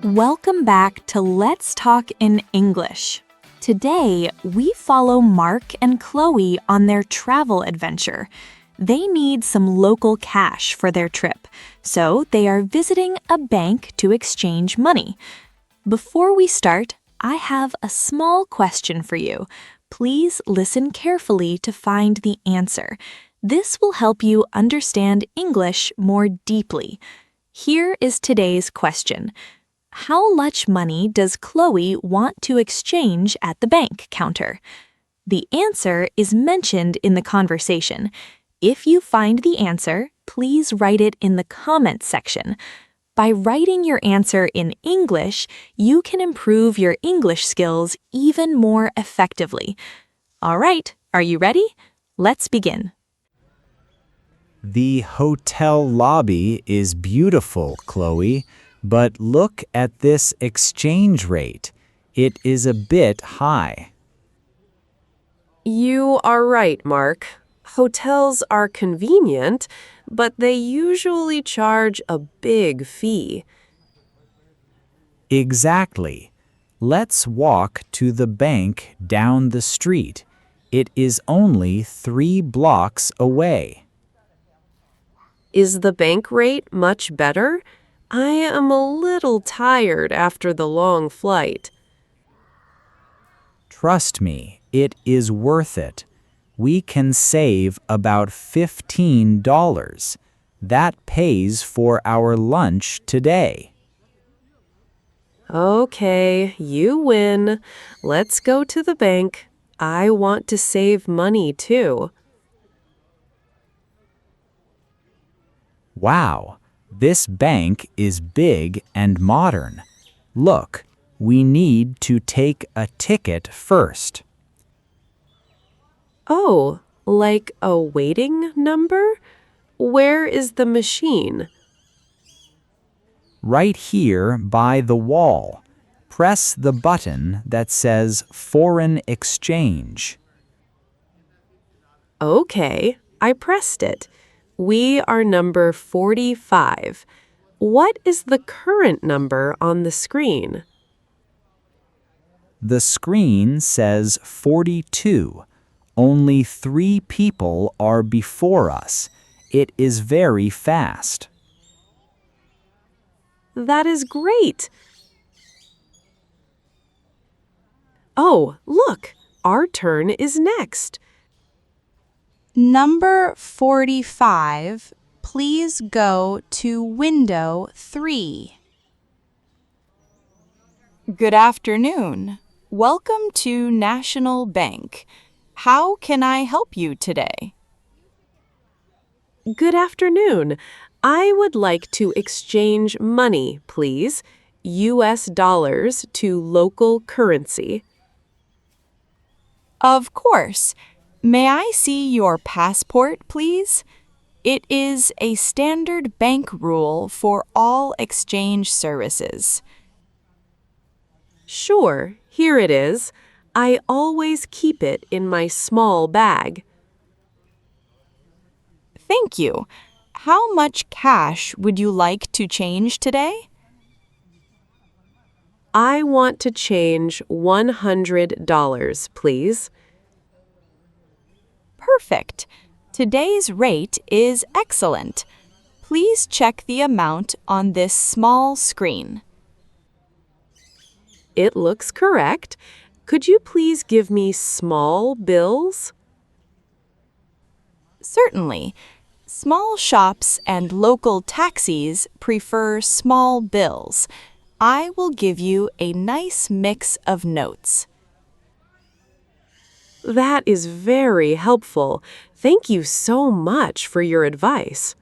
Welcome back to Let's Talk in English. Today, we follow Mark and Chloe on their travel adventure. They need some local cash for their trip, so they are visiting a bank to exchange money. Before we start, I have a small question for you. Please listen carefully to find the answer. This will help you understand English more deeply. Here is today's question. How much money does Chloe want to exchange at the bank counter? The answer is mentioned in the conversation. If you find the answer, please write it in the comments section. By writing your answer in English, you can improve your English skills even more effectively. All right, are you ready? Let's begin. The hotel lobby is beautiful, Chloe, but look at this exchange rate. It is a bit high. You are right, Mark. Hotels are convenient, but they usually charge a big fee. Exactly. Let's walk to the bank down the street. It is only 3 blocks away. Is the bank rate much better? I am a little tired after the long flight. Trust me, it is worth it. We can save about $15. That pays for our lunch today. Okay, you win. Let's go to the bank. I want to save money too. Wow, this bank is big and modern. Look, we need to take a ticket first. Oh, like a waiting number? Where is the machine? Right here by the wall. Press the button that says Foreign Exchange. Okay, I pressed it. We are number 45. What is the current number on the screen? The screen says 42. Only 3 people are before us. It is very fast. That is great. Oh, look, our turn is next. Number 45, please go to window 3. Good afternoon. Welcome to National Bank. How can I help you today? Good afternoon. I would like to exchange money, please. US dollars to local currency. Of course. May I see your passport, please? It is a standard bank rule for all exchange services. Sure, here it is. I always keep it in my small bag. Thank you. How much cash would you like to change today? I want to change $100, please. Perfect. Today's rate is excellent. Please check the amount on this small screen. It looks correct. Could you please give me small bills? Certainly. Small shops and local taxis prefer small bills. I will give you a nice mix of notes. That is very helpful. Thank you so much for your advice.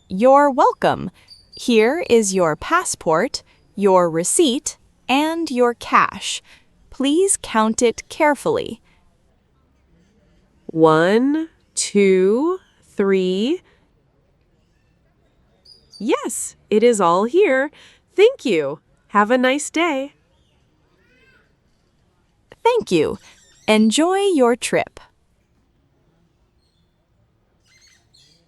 You're welcome. Here is your passport, your receipt, and your cash. Please count it carefully. 1, 2, 3. Yes, it is all here. Thank you. Have a nice day. Thank you. Enjoy your trip.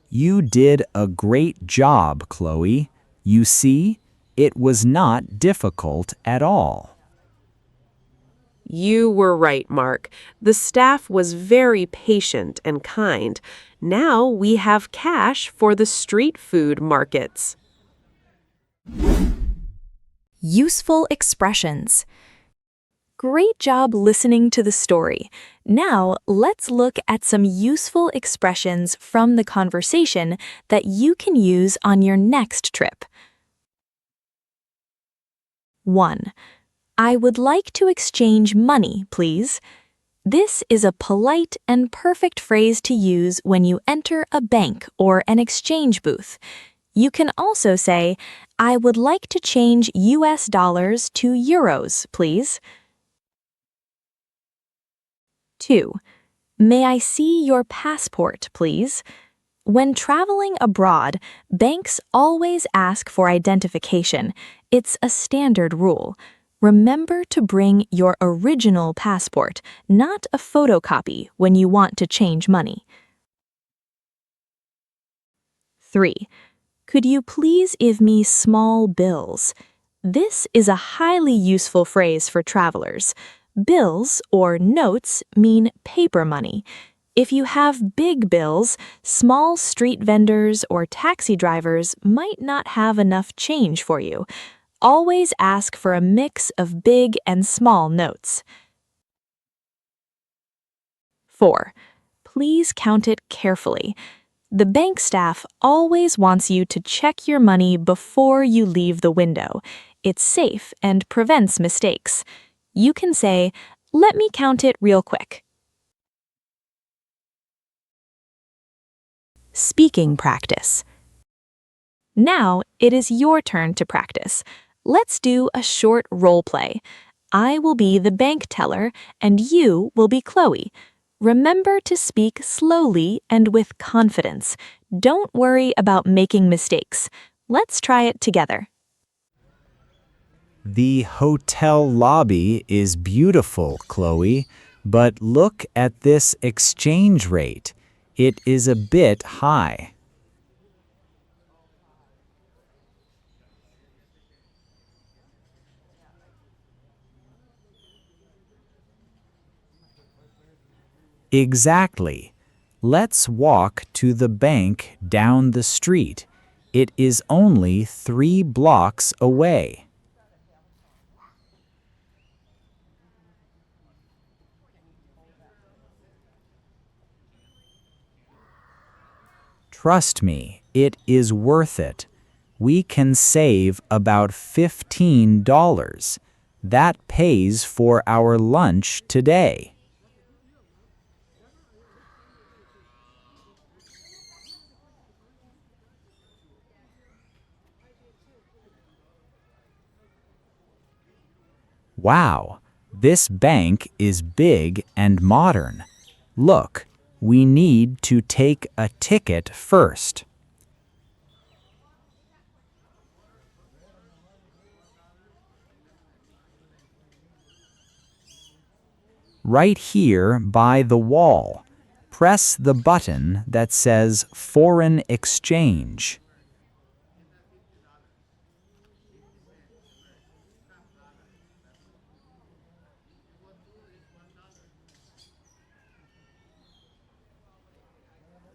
You did a great job, Chloe. You see, It was not difficult at all. You were right, Mark. The staff was very patient and kind. Now we have cash for the street food markets. Useful expressions. Great job listening to the story. Now, let's look at some useful expressions from the conversation that you can use on your next trip. 1. I would like to exchange money, please. This is a polite and perfect phrase to use when you enter a bank or an exchange booth. You can also say, I would like to change US dollars to euros, please. 2. May I see your passport, please? When traveling abroad, banks always ask for identification. It's a standard rule. Remember to bring your original passport, not a photocopy, when you want to change money. 3. Could you please give me small bills? This is a highly useful phrase for travelers. Bills, or notes, mean paper money. If you have big bills, small street vendors or taxi drivers might not have enough change for you. Always ask for a mix of big and small notes. 4. Please count it carefully. The bank staff always wants you to check your money before you leave the window. It's safe and prevents mistakes. You can say, let me count it real quick. Speaking practice. Now it is your turn to practice. Let's do a short role play. I will be the bank teller and you will be Chloe. Remember to speak slowly and with confidence. Don't worry about making mistakes. Let's try it together. The hotel lobby is beautiful, Chloe, but look at this exchange rate. It is a bit high. Exactly. Let's walk to the bank down the street. It is only 3 blocks away. Trust me, it is worth it. We can save about $15. That pays for our lunch today. Wow, this bank is big and modern. Look, we need to take a ticket first. Right here by the wall, press the button that says Foreign Exchange.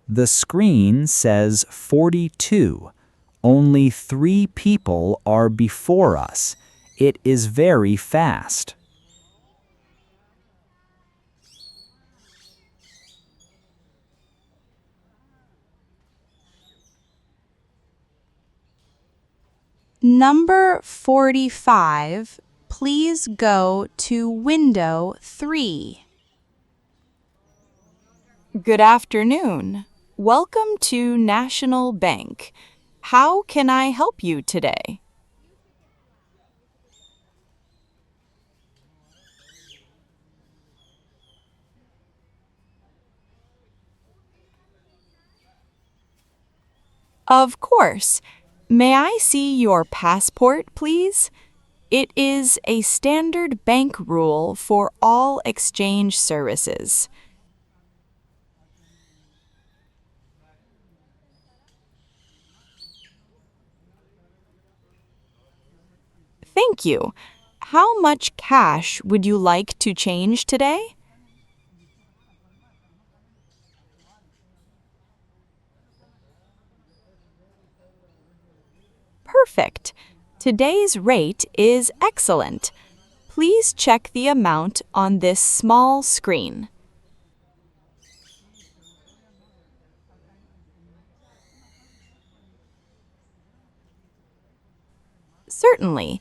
The screen says 42. Only 3 people are before us. It is very fast. Number 45, please go to window 3. Good afternoon. Welcome to National Bank. How can I help you today? Of course. May I see your passport, please? It is a standard bank rule for all exchange services. Thank you. How much cash would you like to change today? Perfect. Today's rate is excellent. Please check the amount on this small screen. Certainly.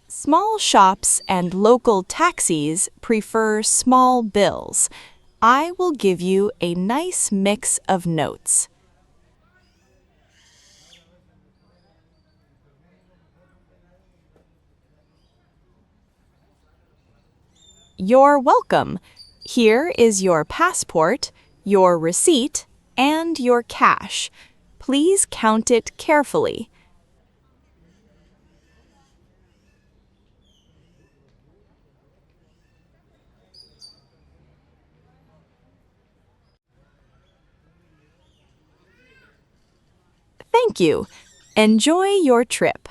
Small shops and local taxis prefer small bills. I will give you a nice mix of notes. You're welcome. Here is your passport, your receipt, and your cash. Please count it carefully. Thank you. Enjoy your trip.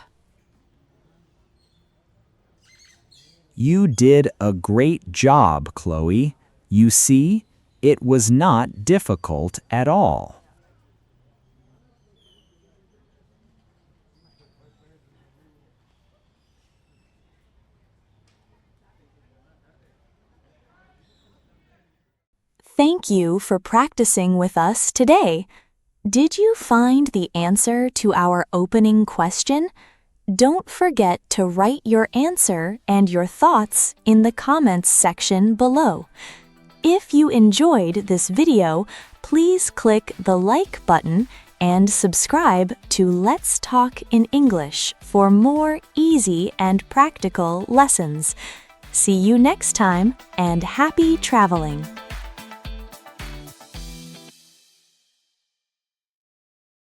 You did a great job, Chloe. You see, it was not difficult at all. Thank you for practicing with us today. Did you find the answer to our opening question? Don't forget to write your answer and your thoughts in the comments section below. If you enjoyed this video, please click the like button and subscribe to Let's Talk in English for more easy and practical lessons. See you next time, and happy traveling!